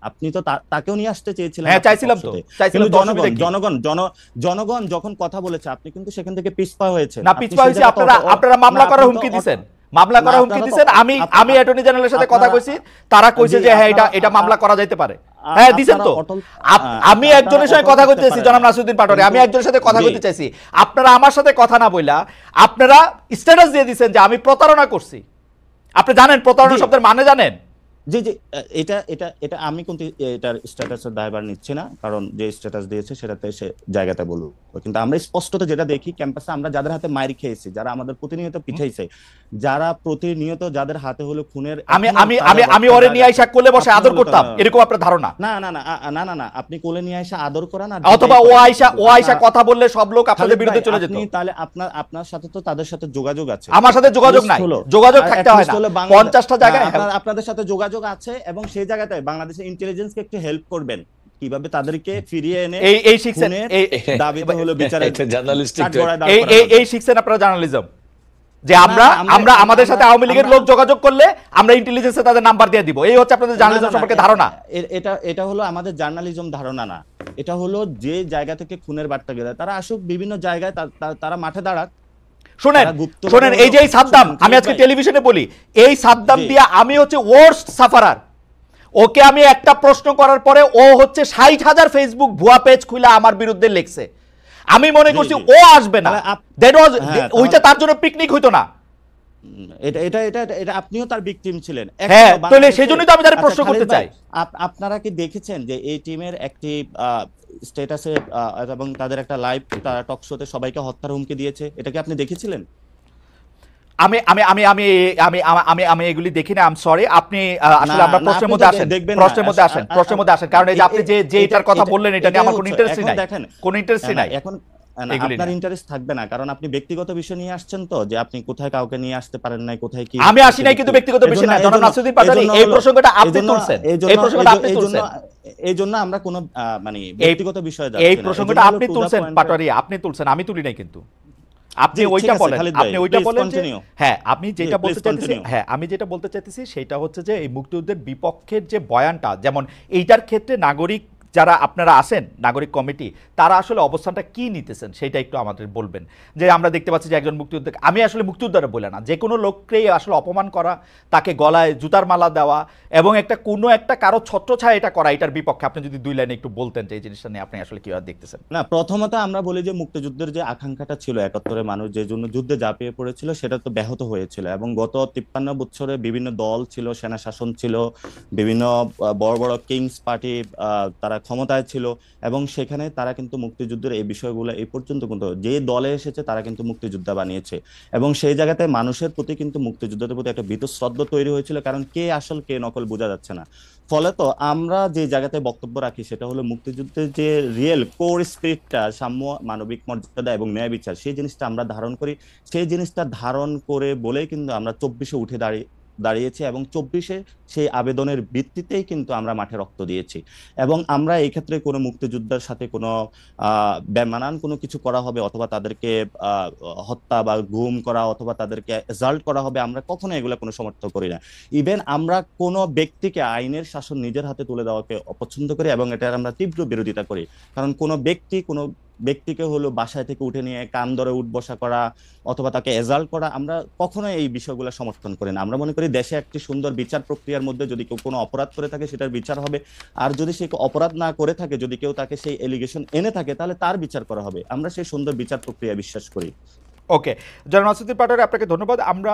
আপনি তো তাকেও নিয়ে আসতে চেয়েছিলেন। হ্যাঁ চাইছিলাম তো, কিন্তু জনগণ যখন কথা বলেছে আপনি কিন্তু সেখান থেকে পিছপা হয়েছেন। না পিছপা হয়েছে, আপনারা মামলা করার হুমকি দিয়েছেন, মামলা করার হুমকি দিয়েছেন। আমি অ্যাটর্নি জেনারেলের সাথে কথা কইছি, তারা কইছে যে হ্যাঁ এটা মামলা করা যাইতে পারে। হ্যাঁ দিছেন তো। আমি একজনের সাথে কথা কইতেছি, জনাব নাসিরউদ্দিন পাটোয়ারি, আমি একজনের সাথে কথা কইতে চাইছি, আপনারা আমার সাথে কথা না বইলা আপনারা স্ট্যাটাস দিয়ে দিয়েছেন যে আমি প্রতারণা করছি। আপনি জানেন প্রতারণা শব্দের মানে জানেন? জি জি, এটা এটা এটা আমি কিন্তু এটার স্ট্যাটাসের দায়ভার নিচ্ছি না, কারণ যে স্ট্যাটাস দিয়েছে সেটাতে সে জায়গাতে বলুক। কিন্তু আমরা স্পষ্টত যেটা দেখি ক্যাম্পাসে আমরা যাদের হাতে মাইর খেয়েছি, যারা আমাদের প্রতিনিয়ত পিঠাইছে, যারা প্রতিনিয়ত যাদের হাতে হলো খুনের, আমি ওরে নিয়ে আইসা কোলে বসে আদর করতাম, এরকম আপনার ধারণা? না না না না না না, আপনি কোলে নিয়ে আইসা আদর করেন, আর অথবা ও আইসা কথা বললে সব লোক আপনাদের বিরুদ্ধে চলে যেত। তাহলে আপনার সাথে তো তাদের সাথে যোগাযোগ আছে। আমার সাথে যোগাযোগ নাই, যোগাযোগ থাকতে হয় না। 50টা জায়গায় আপনাদের সাথে যোগাযোগ আছে, এবং সেই জায়গাতে বাংলাদেশের ইন্টেলিজেন্সকে একটু হেল্প করবেন কিভাবে তাদেরকে ফিরিয়ে এনে এই শিখছেন, দাবিতে হলো বিচারের এই শিখছেন আপনারা জার্নালিজম, যে আমরা আমাদের সাথে আওয়ামী লীগের লোক যোগাযোগ করলে আমরা ইন্টেলিজেন্সে তাদের নাম্বার দিয়ে দিব। এই হচ্ছে আপনাদের জার্নালিজম সম্পর্কে ধারণা। এটা হলো আমাদের জার্নালিজম ধারণা না, এটা হলো যে জায়গা থেকে খুনের বার্তা গেলে তারা আসুক বিভিন্ন জায়গায়, তারা মাঠে দাঁড়াক। শুনেন এই যে এই সাদ্দাম, আমি আজকে টেলিভিশনে বলি, এই সাদ্দাম দিয়া আমি হচ্ছে ওয়ার্স্ট সাফারার। ওকে আমি একটা প্রশ্ন করার পরে ও হচ্ছে 60,000 ফেসবুক ভুয়া পেজ খুলে আমার বিরুদ্ধে লিখছে। আমি মনে করছি ও আসবে না, ওইটা তার জন্য পিকনিক হইতো না। এটা আপনিও তার ভিকটিম ছিলেন। হ্যাঁ, তাহলে সেজন্যই তো আমি তার প্রশ্ন করতে চাই। আপনারা কি দেখেছেন যে এই টিমের একটি স্ট্যাটাসে এবং তাদের একটা লাইভ টক শোতে সবাইকে হত্যার হুমকি দিয়েছে? এটা কি আপনি দেখেছিলেন? আমি আমি আমি আমি আমি আমি আমি এগুলি দেখি না, আই এম সরি। আপনি আসলে আমরা প্রশ্নের মধ্যে আসেন, প্রশ্নের মধ্যে আসেন, কারণ এই যে আপনি যে এটার কথা বললেন এটা নিয়ে আমার কোনো ইন্টারেস্ট নাই, কোনো ইন্টারেস্ট নাই। এখন আপনার ইন্টারেস্ট থাকবে না, কারণ আপনি ব্যক্তিগত বিষয় নিয়ে আসছেন, তো যে আপনি কোথায় কাউকে নিয়ে আসতে পারেন নাই, কোথায় কি। আমি আসি নাই কিন্তু ব্যক্তিগত বিষয় না, জনাব নাসিরউদ্দিন পাটোয়ারি এই প্রসঙ্গটা আপনি তুলছেন, এই প্রসঙ্গটা আপনি তুলছেন, এই জন্য আমরা কোনো মানে ব্যক্তিগত বিষয়ে যাচ্ছি না। এই প্রসঙ্গটা আপনি তুলছেন পাটোয়ারি, আপনি তুলছেন, আমি তুলি নাই কিন্তু। আপনি ওইটা বলেন, আপনি ওইটা বলেন। হ্যাঁ আমি যেটা বলতে চাইতেছি, হ্যাঁ আমি যেটা বলতে চাইতেছি সেটা হচ্ছে যে এই মুক্তিযুদ্ধের বিপক্ষের যে বয়ানটা, যেমন এইটার ক্ষেত্রে নাগরিক যারা আপনারা আছেন, নাগরিক কমিটি, তারা আসলে অবস্থানটা কি নিতেছেন সেটা একটু আমাদের বলবেন। যে আমরা দেখতে পাচ্ছি যে একজন মুক্তিযোদ্ধা, আমি আসলে মুক্তিযোদ্ধারা বলে না, যে কোনো লোককেই আসলে অপমান করা, তাকে গলায় জুতার মালা দেওয়া এবং কোনো একটা কারো ছত্রছায়া এটা করা, এটার বিপক্ষে আপনি যদি 2 লাইনে একটু বলতেন যে এই জিনিসটা নিয়ে আপনি আসলে কিভাবে দেখতেছেন। না, প্রথমত আমরা বলি যে মুক্তিযুদ্ধের যে আকাঙ্ক্ষাটা ছিল 71-এ মানুষ যে জন্য যুদ্ধে ঝাঁপিয়ে পড়েছিল, সেটা তো ব্যাহত হয়েছিল, এবং গত 53 বছরে বিভিন্ন দল ছিল, সেনা শাসন ছিল, বিভিন্ন বড় বড় কিংস পার্টি তারা ক্ষমতায় ছিল, এবং সেখানে তারা কিন্তু মুক্তিযুদ্ধের এই বিষয়গুলো এই পর্যন্ত কিন্তু যে দলে এসেছে তারা কিন্তু মুক্তিযোদ্ধা বানিয়েছে, এবং সেই জায়গাতে মানুষের প্রতি কিন্তু মুক্তিযুদ্ধের প্রতি একটা বীতশ্রদ্ধা তৈরি হয়েছিল, কারণ কে আসল কে নকল বোঝা যাচ্ছে না। ফলে তো আমরা যে জায়গাতে বক্তব্য রাখি সেটা হলো মুক্তিযুদ্ধের যে রিয়েল কোর স্পিরিটটা, সাম্য, মানবিক মর্যাদা এবং ন্যায় বিচার, সেই জিনিসটা আমরা ধারণ করি। সেই জিনিসটা ধারণ করে বলেই কিন্তু আমরা 24-এ উঠে দাঁড়িয়েছি, এবং 24-এ সেই আবেদনের ভিত্তিতেই কিন্তু আমরা মাঠে রক্ত দিয়েছি। এবং আমরা এই ক্ষেত্রে কোনো মুক্তিযোদ্ধার সাথে কোনো বেমানান কোনো কিছু করা হবে, অথবা তাদেরকে হত্যা বা গুম করা, অথবা তাদেরকে অ্যাসাল্ট করা হবে, আমরা কখনো এগুলো কোনো সমর্থন করি না। ইভেন আমরা কোনো ব্যক্তিকে আইনের শাসন নিজের হাতে তুলে দেওয়াকে অপছন্দ করি, এবং এটার আমরা তীব্র বিরোধিতা করি। কারণ কোনো ব্যক্তিকে হলো বাসায় থেকে উঠে নিয়ে কান ধরে উঠবসা করা অথবা তাকে এজাল্ট করা, আমরা কখনো এই বিষয়গুলো সমর্থন করি না। আমরা মনে করি দেশে একটি সুন্দর বিচার প্রক্রিয়ার মধ্যে যদি কেউ কোনো অপরাধ করে থাকে সেটার বিচার হবে, আর যদি সে অপরাধ না করে থাকে, যদি কেউ তাকে সেই এলিগেশন এনে থাকে, তাহলে তার বিচার করা হবে। আমরা সেই সুন্দর বিচার প্রক্রিয়া বিশ্বাস করি। ওকে, জনাব নাসিরউদ্দিন পাটোয়ারি, আপনাকে ধন্যবাদ। আমরা